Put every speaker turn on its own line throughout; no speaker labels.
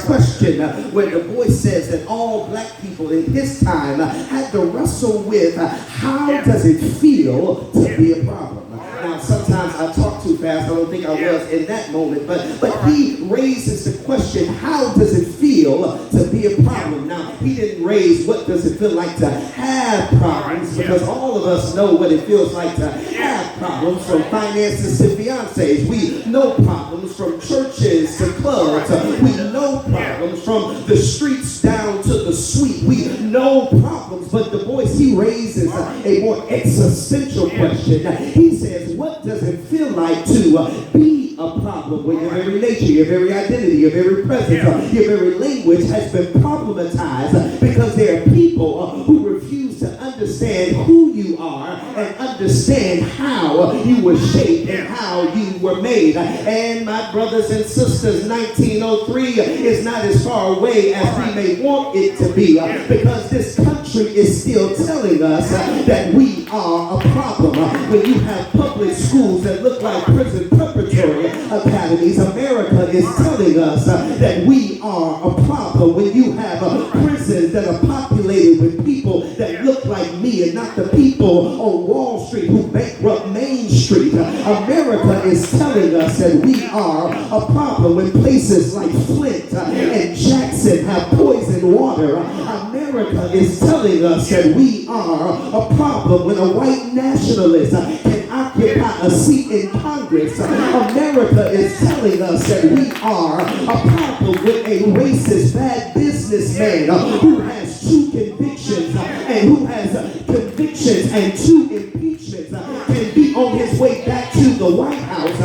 question where the voice says that all black people in his time had to wrestle with how does it feel to be a problem. Now, sometimes I talk too fast. I don't think I was in that moment. But he raises the question, how does it feel to be a problem? Now, he didn't raise what does it feel like to have problems, because all of us know what it feels like to have problems, from finances to fiancés. We know problems from churches to clubs. We know problems from the streets down to the suite. We know problems, but the voice, he raises a more existential question. He says, what does it feel like to be a problem when your very nature, your very identity, your very presence, your very language has been problematized because there are people who refuse to understand who you are and understand how you were shaped and how you were made. And my brothers and sisters, 1903 is not as far away as we may want it to be, because this country is still telling us that we are a problem. When you have public schools that look like prison preparatory academies, America is telling us that we are a problem. When you have prisons that are populated with people that look like me and not the people on Wall Street who bankrupt Main Street, America is telling us that we are a problem. When places like Flint and Jackson have poisoned water, America is telling us that we are a problem. When a white nationalist can occupy a seat in Congress, America is telling us that we are a problem. With a racist, bad businessman who has 2 convictions and who has convictions and 2 impeachments can be on his way back to the White House,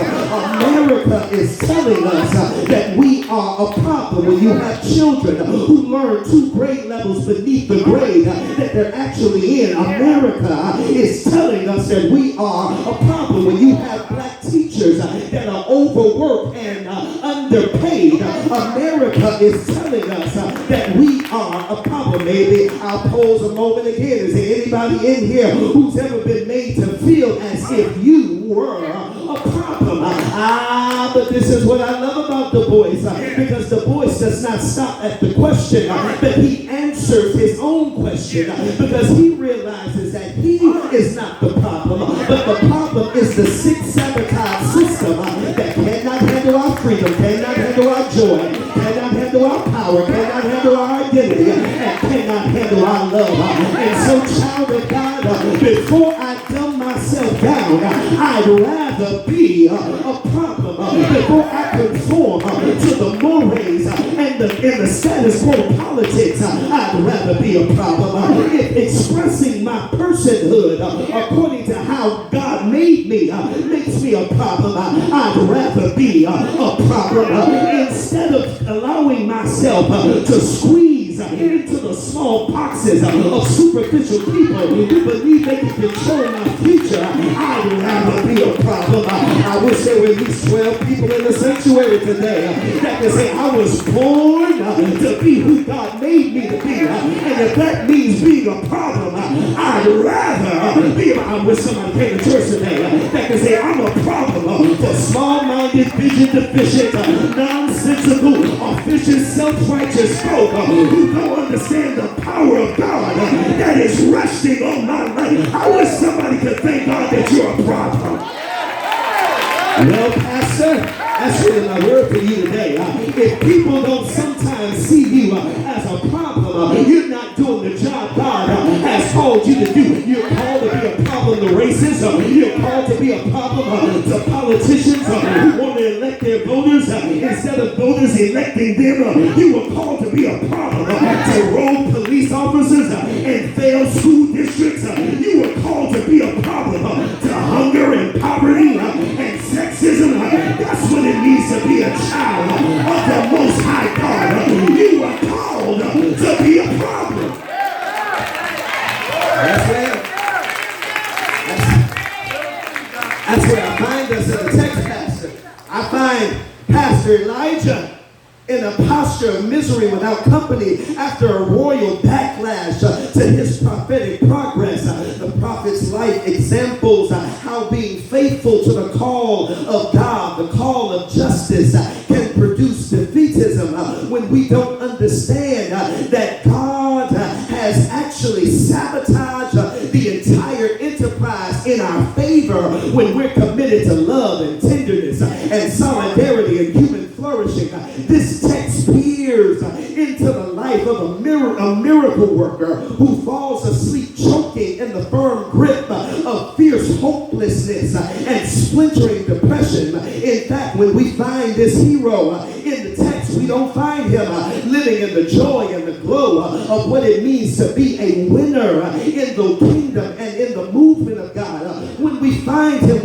America is telling us that we are a problem. When you have children who learn 2 grade levels beneath the grade that they're actually in, America is telling us that we are a problem. When you have black teachers that are overworked and underpaid, America is telling us that we are a problem. Maybe I'll pose a moment again. Is there anybody in here who's ever been made to feel as if you were a problem? But this is what I love about the voice, because the voice does not stop at the question, but he answers his own question, because he realizes that he is not the problem, but the problem is the sick sabotage system that cannot handle our freedom, cannot handle our joy, cannot handle our power, cannot handle our identity, and cannot handle our love. And so, child of God, before I dumb myself down, I'd rather be a problem. Before I conform to the mores and the status quo politics, I'd rather be a problem. If expressing my personhood according to how God made me makes me a problem, I'd rather be a problem. Instead of allowing myself to squeeze into the small boxes of superficial people who believe they can control my future, I'd rather be a problem. I wish there were at least 12 people in the sanctuary today that can say, I was born to be who God made me to be. And if that means being a problem, I'd rather be. I wish somebody came to church today that can say, I'm a problem for small-minded, vision-deficient, nonsensical, efficient, self-righteous folk who don't understand the power of God that is resting on my life. I wish somebody could thank God that you're a problem. Well, Pastor, that's really my word for you today. If people don't sometimes see you as a problem, you're not doing the job God has called you to do. You're called to be a problem to racists. You're called to be a problem to politicians who want to elect their voters instead of voters electing them. You were called to be a problem to rogue police officers and failed school districts. You were called to be a problem to hunger and poverty and sexism. That's what it means to be a child of the Most High God. You are called to be a problem. That's where I find us in the text, Pastor. I find Pastor Elijah in a posture of misery without company after a royal backlash to his prophetic progress. The prophet's life examples how being faithful to the call of God, the call of justice, can produce defeatism when we don't understand that God has actually sabotaged the entire enterprise in our favor when we're committed to love and tenderness and solidarity and human flourishing. This text peers into the life of a miracle worker who falls asleep choking in the firm grip of fierce hopelessness and splintering depression. In fact, when we find this hero in the text, we don't find him living in the joy and the glow of what it means to be a winner in the kingdom and in the movement of God. When we find him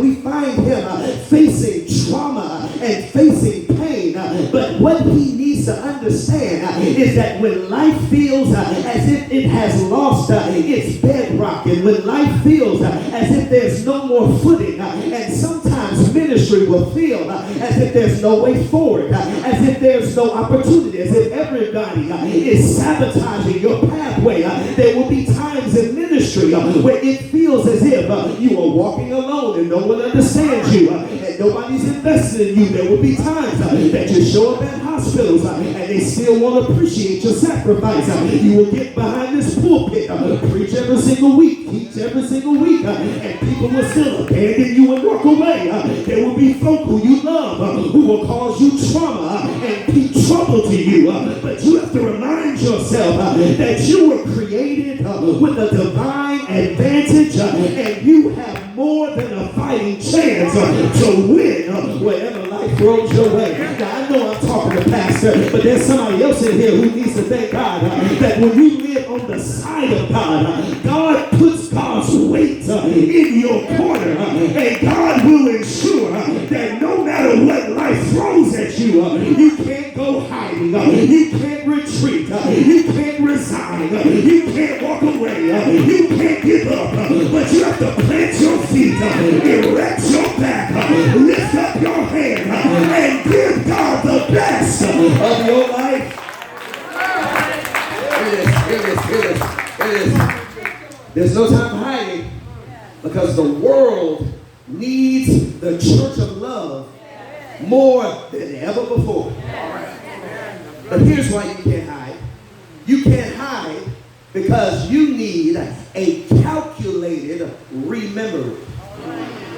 facing trauma and facing pain. But what he needs to understand is that when life feels as if it has lost its bedrock, and when life feels as if there's no more footing, and sometimes ministry will feel as if there's no way forward, as if there's no opportunity, as if everybody is sabotaging your pathway. There will be times in ministry where it feels as if you are walking alone and no one understands you and nobody's invested in you. There will be times that you show up at hospitals and they still won't appreciate your sacrifice. You will get behind this pulpit, preach every single week, teach every single week, and people will still abandon you and walk away. There will be folk who you love who will cause you trauma and keep trouble to you. But you have to remind yourself that you were created with a divine advantage, and you have more than a fighting chance to win whatever life throws your way. Now, I know I'm talking to pastor, but there's somebody else in here who needs to thank God that when you live on the side of God, God puts God's weight in your corner, and God will ensure that no matter what life throws at you, you can't go hiding, you can't retreat, you can't resign, you can't walk away, you can't give up, but you have to plant your feet, erect your back, lift up your hand, and give God the best of your life. It is. There's no time for hiding, because the world needs the church of love more than ever before. But here's why you can't hide. You can't hide because you need a calculated remembering.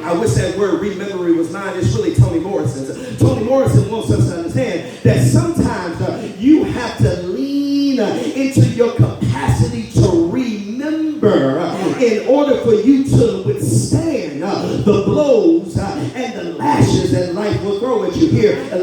I wish that word rememory was mine. It's really Toni Morrison's. Toni Morrison wants us to understand that sometimes you have to lean into your capacity to remember in order for you to withstand the blows and the lashes that life will throw at you. Here, the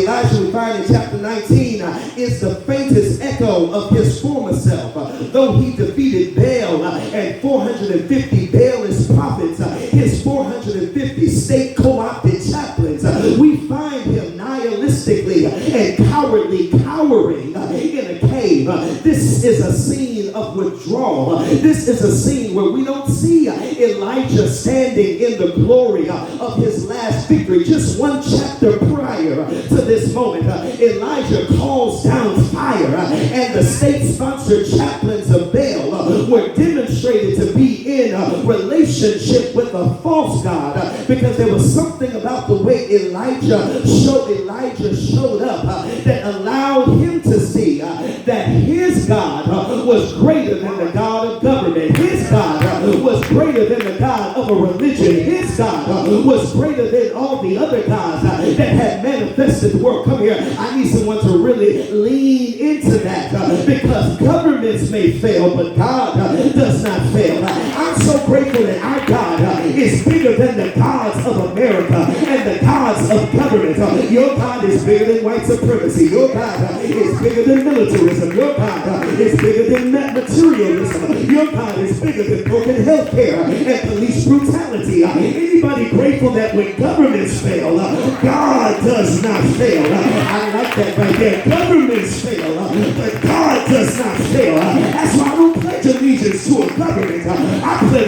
Elijah we find in chapter 19 is the faintest echo of his former self. Though he defeated Baal and 450 Baalist prophets, his 450 state co-opted chaplains, we find him nihilistically and cowardly cowering in a cave. This is a scene of withdrawal. This is a scene where we don't see Elijah standing in the glory of his last victory. Just one chapter prior to this moment, Elijah calls down fire, and the state-sponsored chaplains of Baal were demonstrated to be in a relationship with a false god, because there was something about the way Elijah showed up that allowed him to see that his God was greater than the God of government. His God was greater than the God of a religion. His God was greater than all the other gods that had manifested the world. Come here, I need someone to really lean into that, because governments may fail, but God does not fail. I'm so grateful that our God is bigger than the gods of America and the gods of government. Your God is bigger than white supremacy. Your God is bigger than militarism. Your God is bigger than materialism. Your God is bigger than broken health care and police brutality. Anybody grateful that when governments fail, God does not fail? I like that right there. Governments fail, but God does not fail. That's why I don't pledge allegiance to a government. I pledge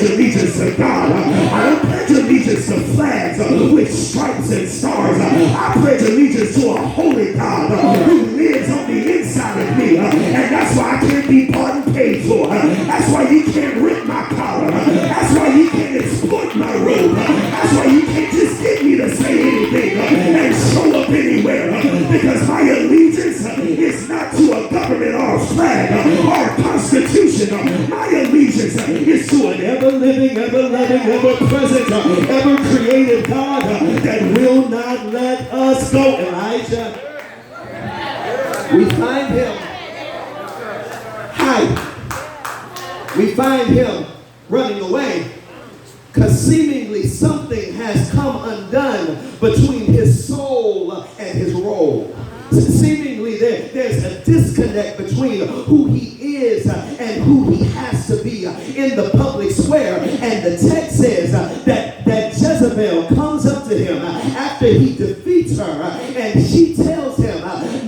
allegiance to God. I don't pledge allegiance to flags with stripes and stars. I pledge allegiance to a holy God who lives on the inside of me. And that's why I can't be bought and paid for. That's why you can't rip my collar. That's why you can't exploit my robe. That's why you can't just get me to say anything and show up anyway. ever-loving, ever-present, ever-creative God that will not let us go. Elijah, we find him hiding. We find him running away because seemingly something has come undone between his soul and his role. Seemingly there's a disconnect between who he is and who he has to be in the public square. And the text says that Jezebel comes up to him after he defeats her, and she tells him,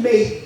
may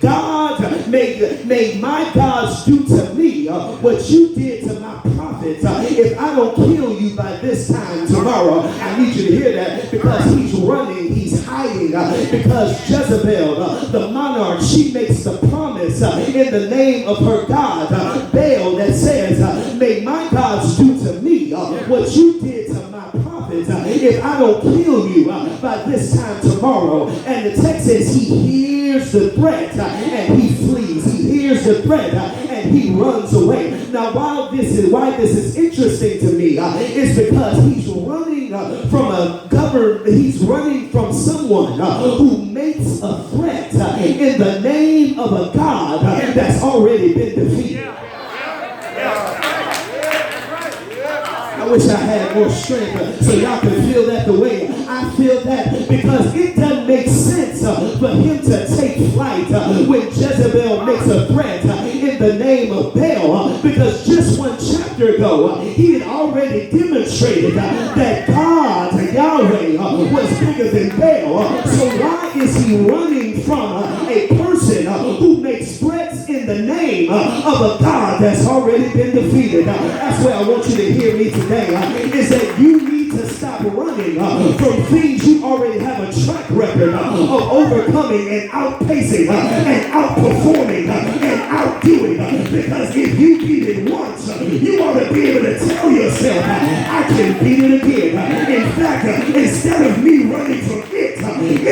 my gods do to me what you did to my prophets. If I don't kill you by this time tomorrow. I need you to hear that, because he's running, he's hiding, because Jezebel, the monarch, she makes the promise in the name of her god, Baal, that says, may my gods do to me what you did to my prophets if I don't kill you by this time tomorrow. And the text says he hears the threat and he flees. He hears the threat and he runs away. Now, why this is interesting to me is because he's running he's running from someone who makes a threat in the name of a God that's already been defeated. I wish I had more strength so y'all can feel that the way I feel that, because it doesn't make sense for him to take flight when Jezebel makes a threat in the name of Baal, because just one chapter ago he had already demonstrated that God, Yahweh, was bigger than Baal. So why is he running from a person who makes threats in the name of a God that's already been defeated? That's where I want you to hear me today, is that you need to stop running from things you already have a track record of overcoming and outpacing and outperforming and outdoing. Because if you beat it once, you ought to be able to tell yourself, I can beat it again. In fact, instead of me running from it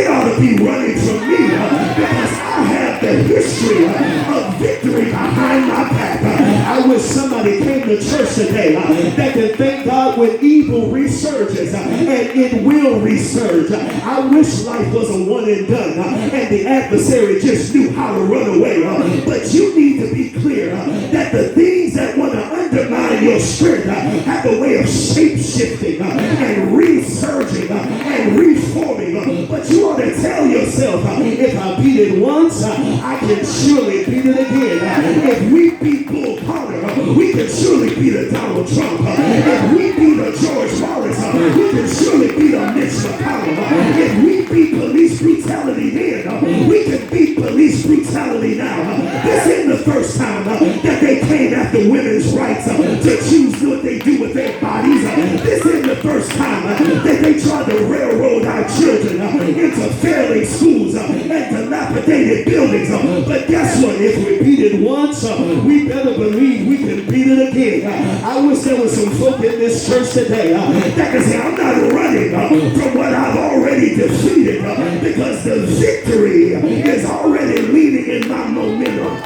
ought to be running from me, because I have the history of victory behind my back. I wish somebody came to church today that can thank God when evil resurges, and it will resurge. I wish life was a one and done, and the adversary just knew how to run away. But you need to be clear that the things that want to undermine your strength have a way of shape-shifting and resurging and reforming. But you ought to tell yourself, if I beat it once, I can surely beat it again. If we beat Bull Connor, we can surely beat a Donald Trump. If we beat a George Wallace, we can surely beat a Mitch McConnell. If we beat police brutality then, we can beat police brutality now. This isn't the first time that they came after women's rights to choose what they do with their bodies. This isn't the first time that they tried to railroad our children into failing schools and dilapidated buildings. But guess what? If we beat it once, we better believe we can beat it again. I wish there was some folk in this church today that can say, I'm not running from what I've already defeated, because the victory is already leading in my momentum.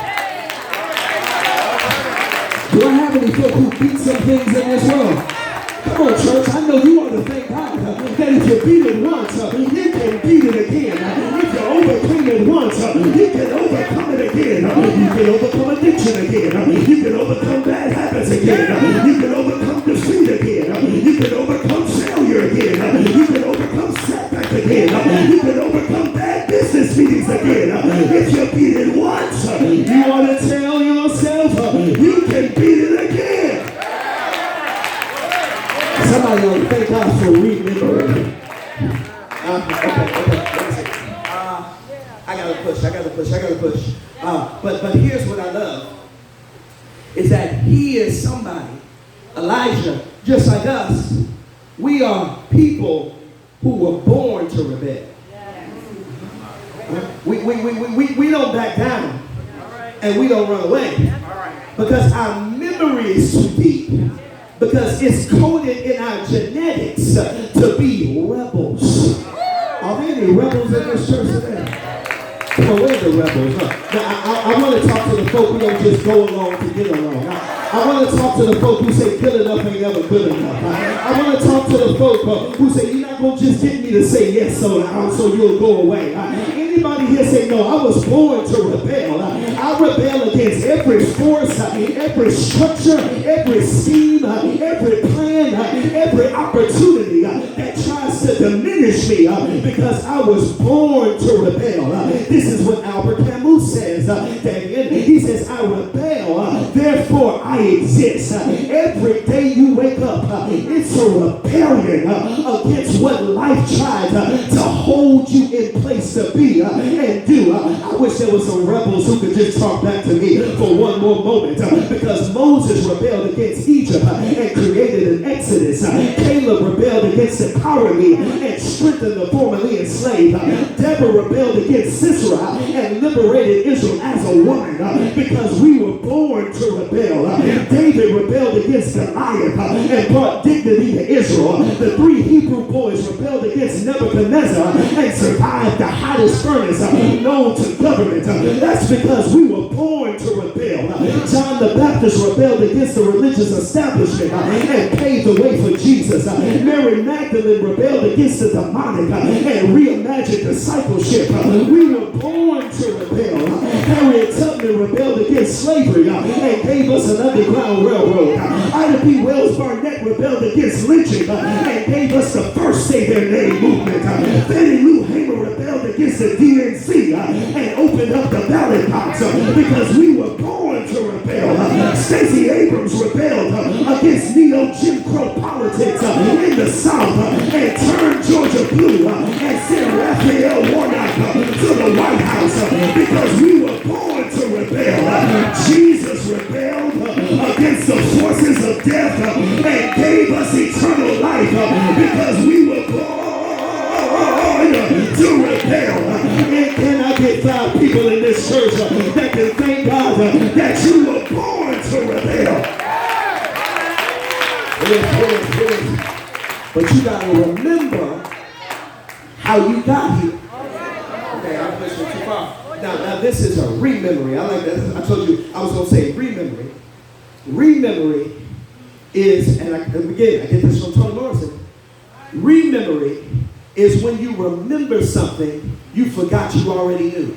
Do I have any folk who beat some things in this world? Come on, church. I know you ought to thank God that if you beat it once, you can beat it again. If you overcame it once, you can overcome it again. You can overcome addiction again. You can overcome bad habits again. You can overcome defeat again. You can overcome failure again. You can overcome setback again. You can overcome bad business meetings again. If you beat it once, you ought to tell yourself you can beat it again. Somebody ought to thank God for reading it already. I gotta push. But here's what I love, is that he is somebody, Elijah, just like us. We are people who were born to rebel. We don't back down, and we don't run away, because our memory is too deep. Because it's coded in our genetics to be rebels. Are there any rebels in this church today? Come on, where are the rebels? Now, I want to talk to the folk who don't just go along to get along. I want to talk to the folk who say good enough ain't never good enough. I want to talk to the folk who say you're not going to just get me to say yes so you'll go away. Anybody here say no, I was born to rebel. I rebel against every force, every structure, every scheme, every plan, every opportunity that tries to diminish me because I was born to rebel. This is what Albert Camus says, David. He says, I rebel, therefore I exist. Every day you wake up, it's a rebellion against what life tried to hold you in place to be and do. I wish there were some rebels who could just talk back to me for one more moment, because Moses rebelled against Egypt and created an Exodus. Caleb rebelled against the cowardly and strengthened the formerly enslaved. Deborah rebelled against Sisera and liberated Israel as a woman, because we were born to rebel. David rebelled against Goliath and brought dignity to Israel. The 3 Hebrew boys rebelled against Nebuchadnezzar and survived the hottest furnace known to government. That's because we were born to rebel. John the Baptist rebelled against the religious establishment and paved the way for Jesus. Mary Magdalene rebelled against the demonic and reimagined discipleship. We were born to rebel. Harriet Tubman rebelled against slavery and gave us an underground railroad. Ida B. Wells Barnett rebelled against lynching and gave us the first Say Their Name movement. Fannie Lou Hamer rebelled against the DNC and opened up the ballot box because we were born to rebel. Stacey Abrams rebelled against neo-Jim Crow politics in the South and turned Georgia blue and sent Raphael Warnock to the White House because we were born to rebel. Jesus rebelled against the forces of death and gave us eternal life because we were born to rebel. And can I get 5 people in this church that can thank God that you were born to rebel? But you got to remember how you got here. Okay, I'm pushing too far. Now this is a rememory. I like that. I told you I was going to say rememory. Rememory is, and again, I get this from Toni Morrison. Rememory is when you remember something you forgot you already knew.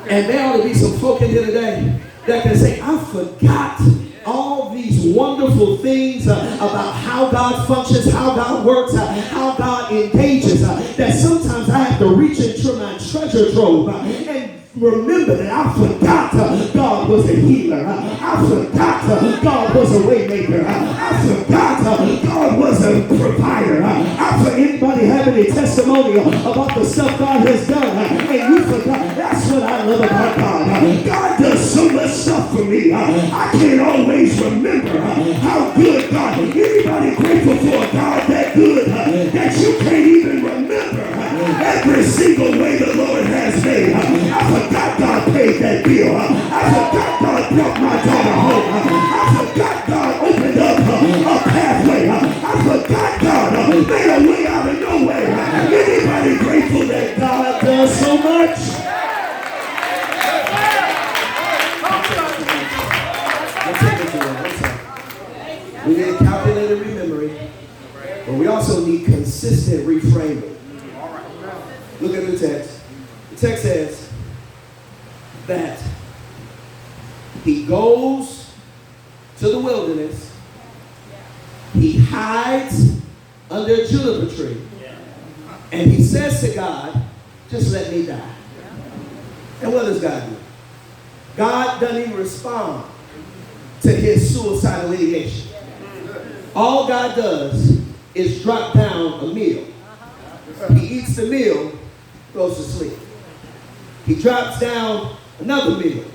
And there ought to be some folk in here today that can say, I forgot all these wonderful things about how God functions, how God works, how God engages, that sometimes I have to reach into my treasure trove and remember that I forgot God was a healer. I forgot God was a way maker. I forgot God was a provider. Anybody have any testimony about the stuff God has done and you forgot? That's what I love about God. God does so much stuff for me. I can't always remember how good God is. Anybody grateful for a God that good that you can't even remember every single way the Lord has made? I forgot God paid that bill. I forgot God brought my daughter home. I forgot God opened up a pathway. I forgot God made a way out of nowhere. Anybody grateful that God does so much? We need calculated rememory, but we also need consistent reframing. Look at the text. The text says that he goes to the wilderness, he hides under a juniper tree, and he says to God, just let me die. And what does God do? God doesn't even respond to his suicidal ideation. All God does is drop down a meal. He eats the meal, goes to sleep. He drops down another meal.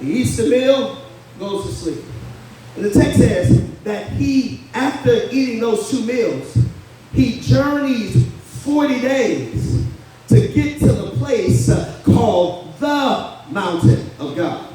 He eats the meal, goes to sleep. And the text says that he, after eating those 2 meals, he journeys 40 days to get to the place called the mountain of God.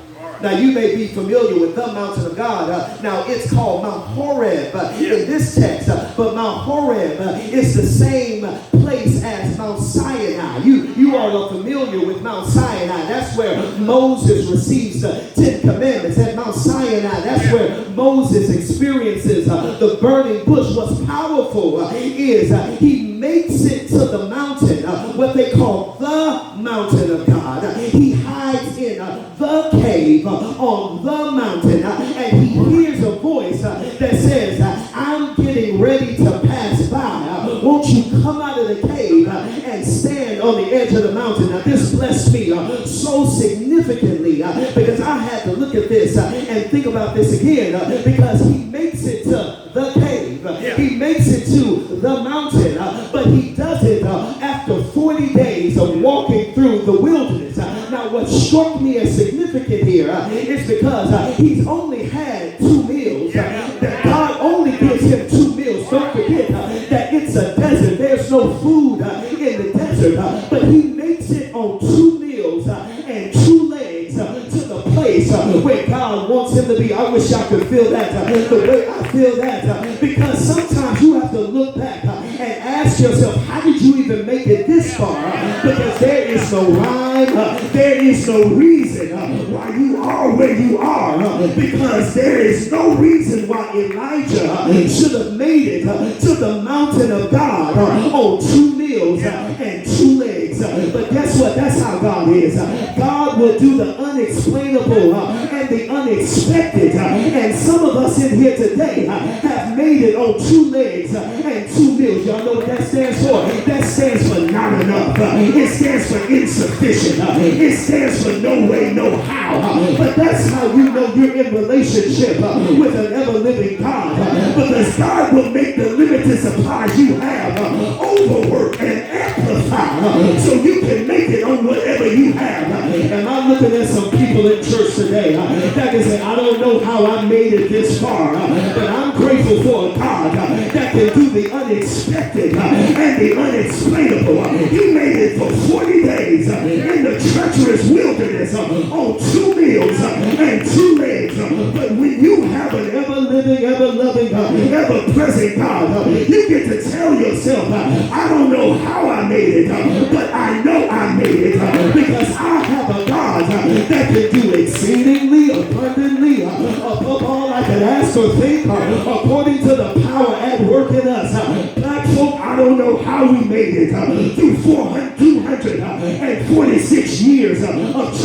Now, you may be familiar with the mountain of God. Now, it's called Mount Horeb in this text, but Mount Horeb is the same place as Mount Sinai. You you all are familiar with Mount Sinai. That's where Moses receives the 10 Commandments. At Mount Sinai, that's where Moses experiences the burning bush. What's powerful is he makes it to the mountain, what they call the mountain of God. He hides in the cave on the mountain, and he hears a voice that says, I'm getting ready to pass by. Won't you come out of the cave and stand on the edge of the mountain? Now this blessed me so significantly because I had to look at this and think about this again because he makes it to the cave. He makes it to the mountain, but he does it after 40 days of walking through the wilderness. Now what struck me as significant here is because he's only had 2 meals. That God only gives him 2 meals. Don't forget that it's a desert. There's no food in the desert, but he makes it on 2 meals and 2 legs to the place where God wants him to be. I wish I could feel that the way I feel that because sometimes you have to look back and ask yourself, how did you even make it this far? Because there is no rhyme, there is no reason why you are where you are, because there is no reason why Elijah should have made it to the mountain of God on 2 meals and 2 legs. But guess what? That's how God is. God will do the unexplainable and the unexpected. And some of us in here today have made it on 2 legs and 2 meals. Y'all know what that stands for? That stands for not enough. It stands for insufficient. It stands for no way, no how. But that's how you know you're in relationship with an ever-living God. Because God will make the limited supplies you have overwork and amplify so you can make it on whatever you have. And I'm looking at some people in church today that can say, I don't know how I made it this far, but I'm grateful for a God that can do the unexpected and the unexplainable. He made it for 40 days in the treacherous wilderness on 2 meals and 2 legs. But when you have an ever-living, ever-loving, ever-present God, you get to tell yourself, I don't know how I made it, but I know I made it because I have a God that can do exceedingly abundantly above all I can ask or think according to the power at work in us. Black folk, I don't know how we made it through 246 years of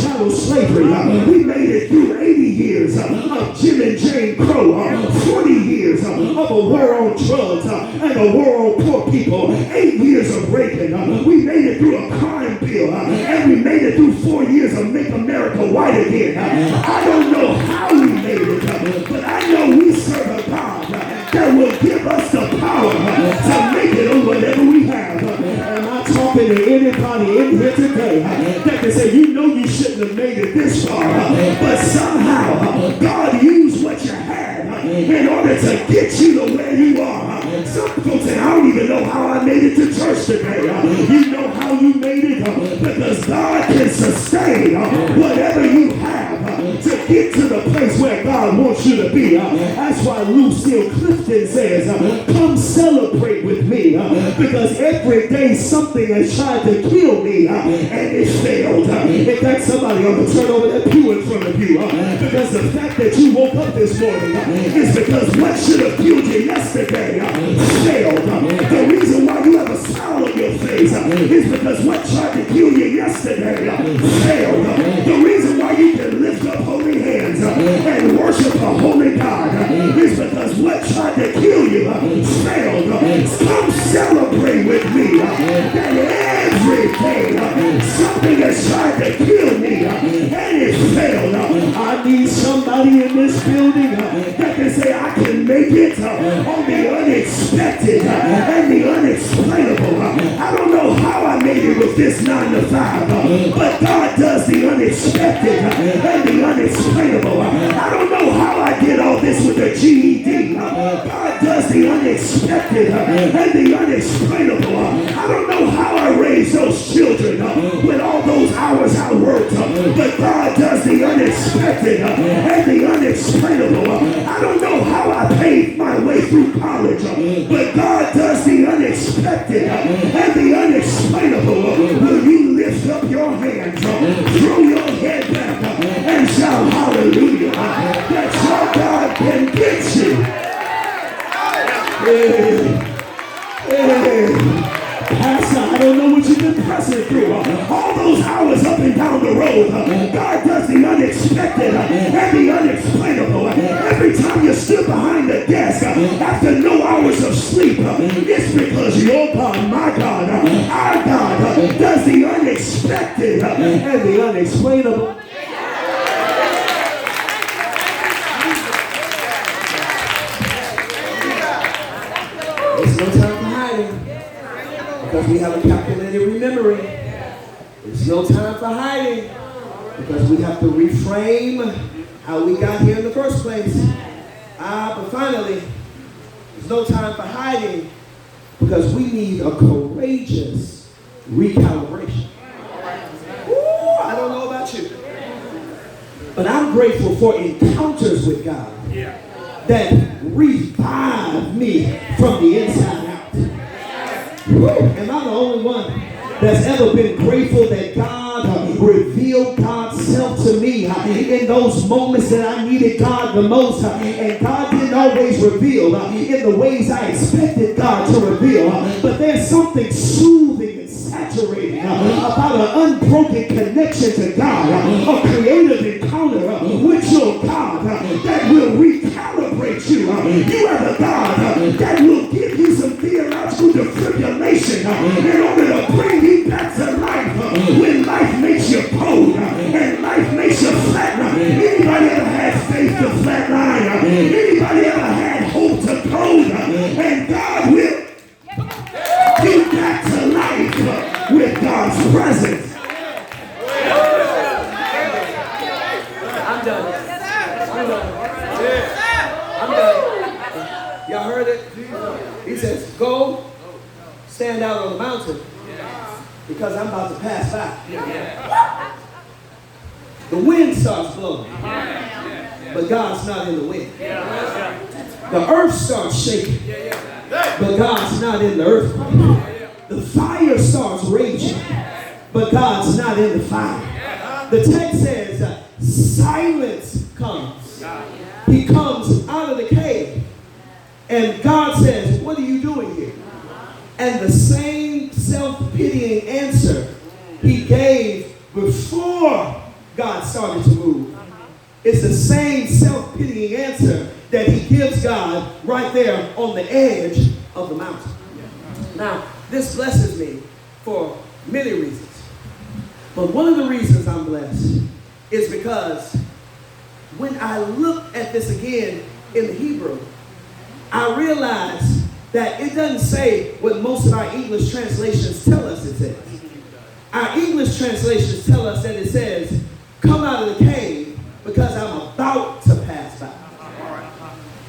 chattel slavery. We made it through 80 years of Jim and Jane Crow, 40 years of a war on drugs and a war on poor people, 8 years of raping. We made it through a crime bill and we made it through 4 years of Make America White Again. I don't know how we made it, but I know we serve a God that will give us the power to make it on whatever we have. Am I talking to anybody in here today that can say, you know you shouldn't have made it this far, but somehow God used what you had in order to get you to where you are. Some folks say, I don't even know how I made it to church today. You know how you made it because God can sustain whatever you have to get to the place where God wants you to be. That's why Lucille Clifton says, come celebrate with me because every day something has tried to kill me and it failed. In fact, somebody ought to turn over that pew in front of you because the fact that you woke up this morning is because what should have killed you yesterday failed. The reason why you have a smile on your face is because what tried to kill you yesterday failed. The reason why you can lift up holy hands and worship a holy God is because what tried to kill you failed. Come celebrate with me that every day something has tried to kill me and it failed. I need somebody in this building that can say I can make it on the unexpected and the unexplainable. I don't know how I made it with this 9 to 5, but God does the unexpected and the unexplainable. I don't know how I did all this with the GED. God does the unexpected and the unexplainable. I don't know how I raised those children with all those hours I worked, but God does the unexpected and the unexplainable. I don't know how I paid my way through college, but God does the unexpected and the unexplainable. Will you lift breakthrough. All those hours up and down the road, God does the unexpected and the unexplainable. Every time you stood behind the desk after no hours of sleep, it's because your God, my God, our God does the unexpected and the unexplainable. There's no time for hiding because we have a calculated remembering. There's no time for hiding because we have to reframe how we got here in the first place. But finally, there's no time for hiding because we need a courageous recalibration. Ooh, I don't know about you, but I'm grateful for encounters with God that revive me from the inside out. Woo, am I the only one that's ever been grateful that God revealed God's self to me in those moments that I needed God the most? And God didn't always reveal in the ways I expected God to reveal. But there's something soothing and saturating about an unbroken connection to God, a creative encounter with your God that will recalibrate you. You have a God that will give you some theological defibrillation in order to bring you back to life when life makes you cold and life makes you flat. Anybody ever had faith to flatline? Anybody ever had hope to cold? And God will get back to life with God's presence. I'm done. I'm done. Y'all heard it? He says, go stand out on the mountain because I'm about to pass by. The wind starts blowing, but God's not in the wind. The earth starts shaking, but God's not in the earthquake. The fire starts raging, but God's not in the fire. The text says silence comes. He comes out of the cave, and God says, what are you doing here? And the same self-pitying answer he gave before God started to move. It's the same self-pitying answer that he gives God right there on the edge of the mountain. Now, this blesses me for many reasons. But one of the reasons I'm blessed is because when I look at this again in the Hebrew, I realize that it doesn't say what most of our English translations tell us it says. Our English translations tell us that it says, come out of the cave because I'm about to pass by.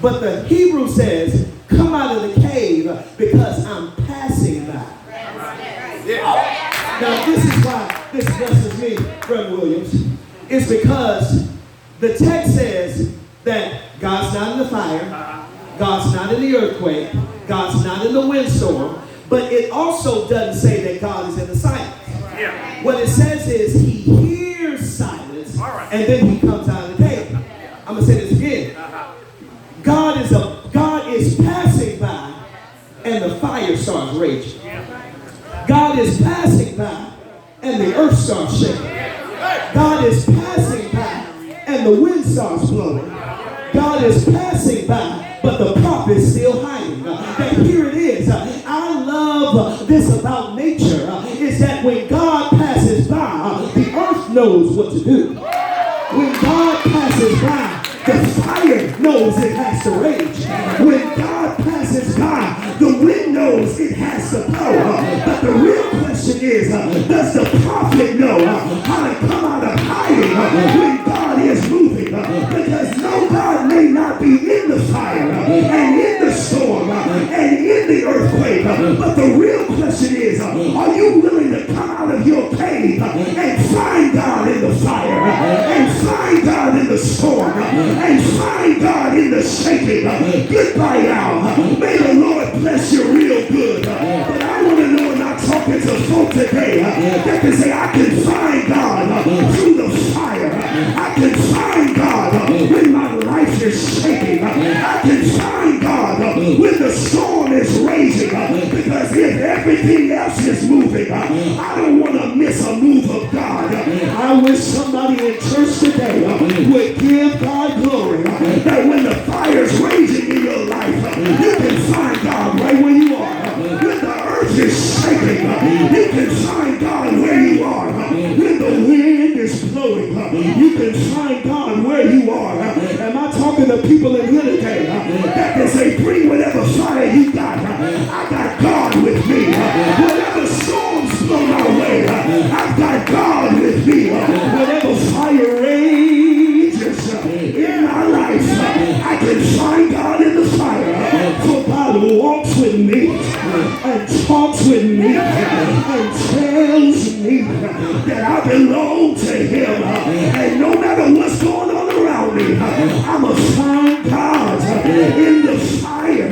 But the Hebrew says, come out of the cave because I'm passing by. Now this is why this blesses me, Brother Williams. It's because the text says that God's not in the fire, God's not in the earthquake, God's not in the windstorm, but it also doesn't say that God is in the silence. What it says is he hears silence and then he comes out of the cave. I'm going to say this again. God is passing by and the fire starts raging. God is passing by and the earth starts shaking. God is passing by and the wind starts blowing. God is passing by, but the prophet's still hiding. And here it is. I love this about nature, is that when God passes by, the earth knows what to do. When God passes by, the fire knows it has to rage. When God passes by, the wind knows it has to blow. But the real question is, does the prophet know how to come out of hiding when God is moving? Because no, God may not be in the fire and in the storm and in the earthquake. But the real question is, are you willing to come out of your cave and find God in the fire and find God in the storm and find God in the shaking? Goodbye, Al. May the Lord bless you real good. But I want to know, when I'm talking to folk today that can say, I can find God through the fire. I can find God when my life is shaking. I can find God when the storm is raging. Because if everything else is moving, I don't want to wish somebody in church today would give God glory. That when the fire's raging in your life, you can find God right where you are. When the earth is shaking, you can find God where you are. When the wind is blowing, you can find God where you are. Am I talking to people in here today that can say, bring whatever fire you got? I got God with me. Whatever storms blow my way, I've got God with me. Whatever fire rages in my life, I can find God in the fire. For God walks with me and talks with me and tells me that I belong to Him. And no matter what's going on around me, I'm a find God in the fire.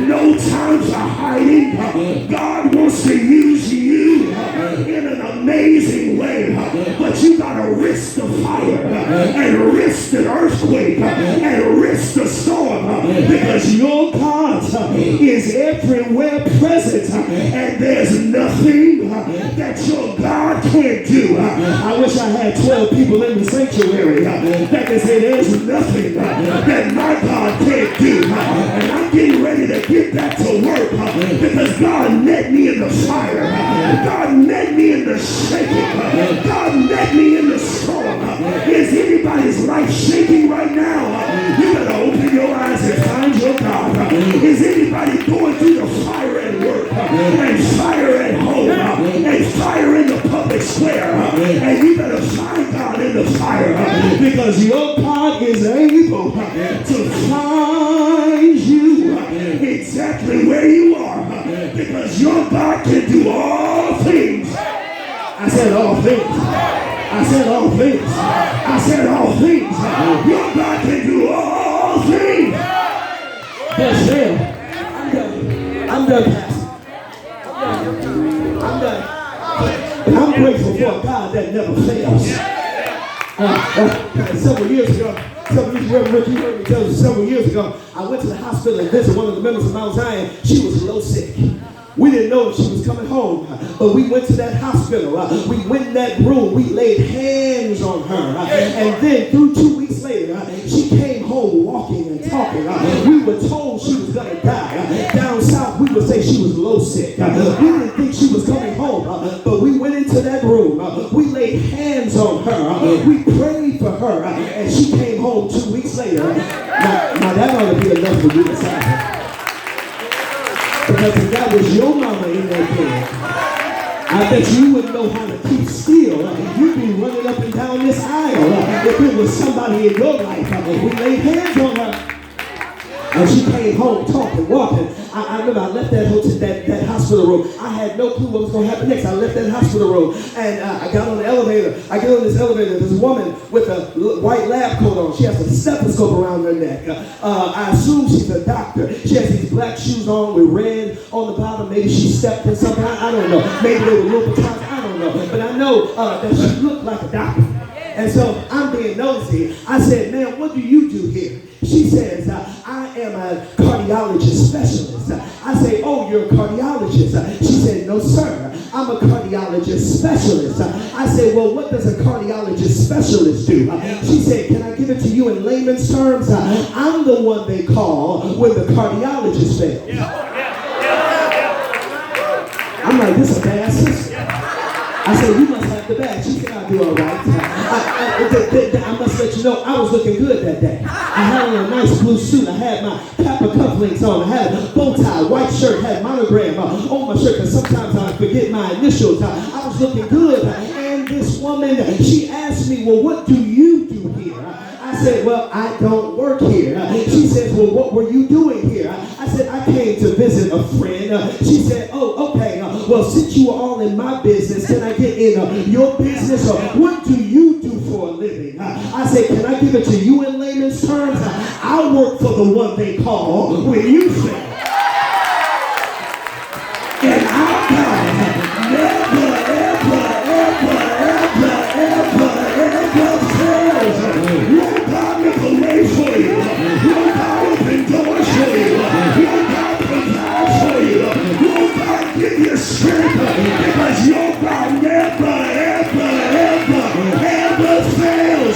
No time for hiding. God wants to use you in an amazing way, but you gotta risk the fire and risk an earthquake and risk the storm, because your God is everywhere present, and there's nothing that your God can't do. I wish I had 12 people in the sanctuary that can say there's nothing that my God can't do. And I'm getting ready to get back to work because God met me in the fire. God met me in the shaking. God met me in the storm. Is anybody's life shaking right now? You better open your eyes and find your God. Is anybody going through the fire at work and fire at home and fire in the public square? And you better find God in the fire, because your God is able to find you exactly where you are, because your God can do all things. I said all things. I said all things. I said all things. Your God can do all things. Yes, ma'am. I'm done, Pastor. I'm done. And I'm grateful for a God that never fails. Several years ago, Reverend Rick, you heard me tell you, several years ago, I went to the hospital and visited one of the members of Mount Zion. She was low sick. We didn't know if she was coming home, but we went to that hospital. We went in that room. We laid hands on her. And then through 2 weeks later, she came home walking and talking. We were told she was going to die. Down south, we would say she was low sick. We didn't think she was coming home, but we went into that room. We laid hands on her. We prayed for her, and she came home 2 weeks later. Now that ought to be enough for you to say. Because if that was your mama in that bed, I bet you wouldn't know how to keep still. You'd be running up and down this aisle if it was somebody in your life. We laid hands on her. And she came home talking, walking. I remember I left that hospital room. I had no clue what was going to happen next. I left that hospital room and I got on the elevator. I get on this elevator. There's a woman with a white lab coat on. She has a stethoscope around her neck. I assume she's a doctor. She has these black shoes on with red on the bottom. Maybe she stepped in something. I don't know. Maybe they were Louboutins. I don't know. But I know that she looked like a doctor. And so I'm being nosy. I said, ma'am, what do you do here? She says, I am a cardiologist specialist. I say, oh, you're a cardiologist. She said, no, sir, I'm a cardiologist specialist. I said, well, what does a cardiologist specialist do? She said, can I give it to you in layman's terms? I'm the one they call when the cardiologist fails. I'm like, this is a bad sister. I said, you must have the bag. She said, I'll do all right. I must let you know, I was looking good that day. I had on a nice blue suit. I had my Kappa cufflinks on. I had a bow tie, white shirt, had monogram on my shirt, because sometimes I forget my initials. I was looking good. And this woman, she asked me, well, what do you do here? I said, well, I don't work here. She says, well, what were you doing here? I said, I came to visit a friend. She said, oh, okay. Well, since you are all in my business, can I get in your business? Or what do you do for a living? I said, can I give it to you in layman's terms? I work for the one they call when you fail. And our God never, ever, ever, ever, ever, ever fails. Your God make a way for you. Your God open doors for you. Your God provide for you. Your God give you strength, because your God never, ever, ever, ever was failed.